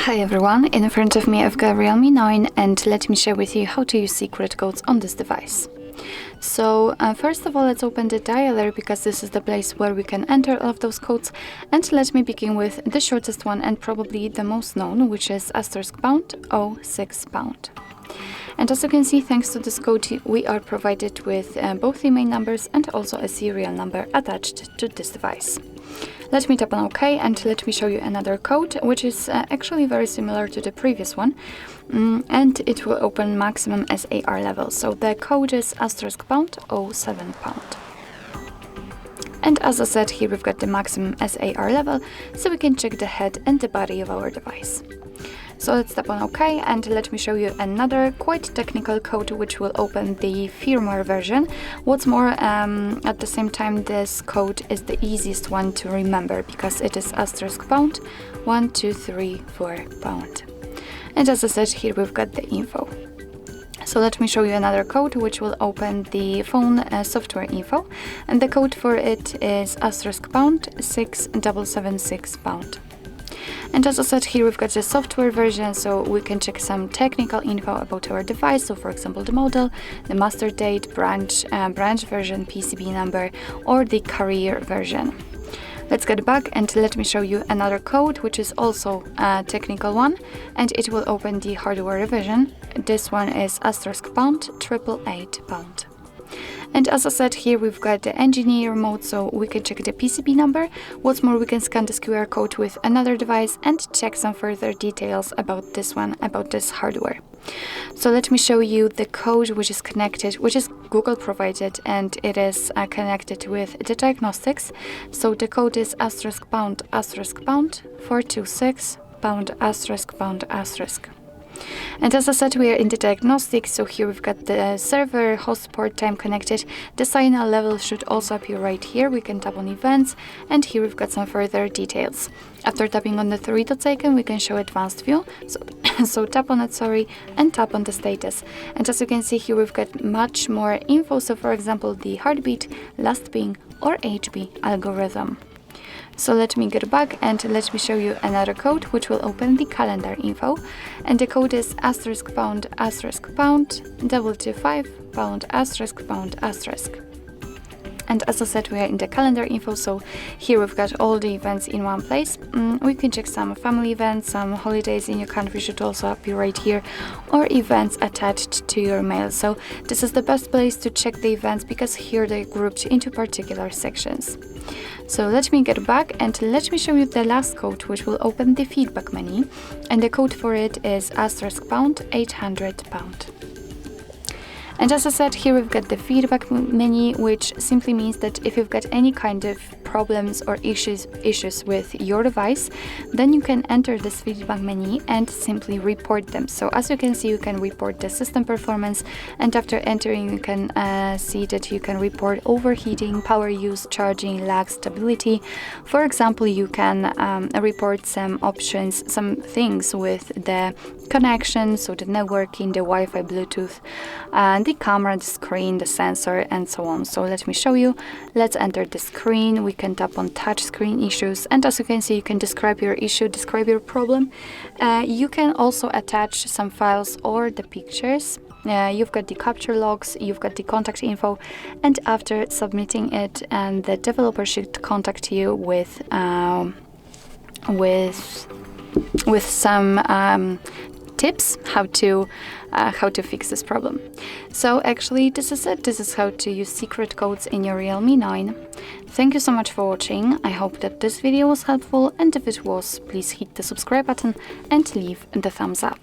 Hi everyone, in front of me I've got Realme 9 and let me share with you how to use secret codes on this device. So first of all, let's open the dialer because this is the place where we can enter all of those codes, and let me begin with the shortest one and probably the most known, which is *#06#. And as you can see, thanks to this code, we are provided with both the main numbers and also a serial number attached to this device. Let me tap on OK and let me show you another code, which is actually very similar to the previous one, and it will open maximum SAR level. So the code is *#07#. And as I said, here we've got the maximum SAR level, so we can check the head and the body of our device. So let's tap on OK and let me show you another quite technical code which will open the firmware version. What's more, at the same time, this code is the easiest one to remember because it is *1234#. And as I said, here we've got the info. So let me show you another code which will open the phone software info, and the code for it is *6776#. And as I said, here we've got the software version, so we can check some technical info about our device. So for example, the model, the master date, branch version, PCB number, or the carrier version. Let's get back and let me show you another code, which is also a technical one, and it will open the hardware revision. This one is *888#. And as I said, here we've got the engineer mode, so we can check the PCB number. What's more, we can scan this QR code with another device and check some further details about this one, about this hardware. So let me show you the code which is connected, which is Google provided, and it is connected with the Diagnostics. So the code is *426#. And as I said, we are in the Diagnostics, so here we've got the server, host port, time connected. The signal level should also appear right here. We can tap on events, and here we've got some further details. After tapping on the three dots icon, we can show advanced view. So tap on it, and tap on the status. And as you can see here, we've got much more info. So for example, the heartbeat, last ping, or HB algorithm. So let me get back and let me show you another code which will open the calendar info, and the code is ***225#***. And as I said, we are in the calendar info, so here we've got all the events in one place. We can check some family events, some holidays in your country should also appear right here, or events attached to your mail. So this is the best place to check the events because here they're grouped into particular sections. So let me get back and let me show you the last code which will open the feedback menu, and the code for it is *800#. And as I said, here we've got the feedback menu, which simply means that if you've got any kind of problems or issues with your device, then you can enter this feedback menu and simply report them. So as you can see, you can report the system performance, and after entering, you can see that you can report overheating, power use, charging, lag, stability. For example, you can report some options, some things with the connection, so the networking, the Wi-Fi, Bluetooth, and the camera, the screen, the sensor, and so on. So let me show you. Let's enter the screen. We can tap on touch screen issues, and as you can see, you can describe your issue, describe your problem. You can also attach some files or the pictures. You've got the capture logs, you've got the contact info, and after submitting it, and the developer should contact you with some tips how to fix this problem. So actually, this is it. This is how to use secret codes in your Realme 9. Thank you so much for watching. I hope that this video was helpful, and if it was, please hit the subscribe button and leave the thumbs up.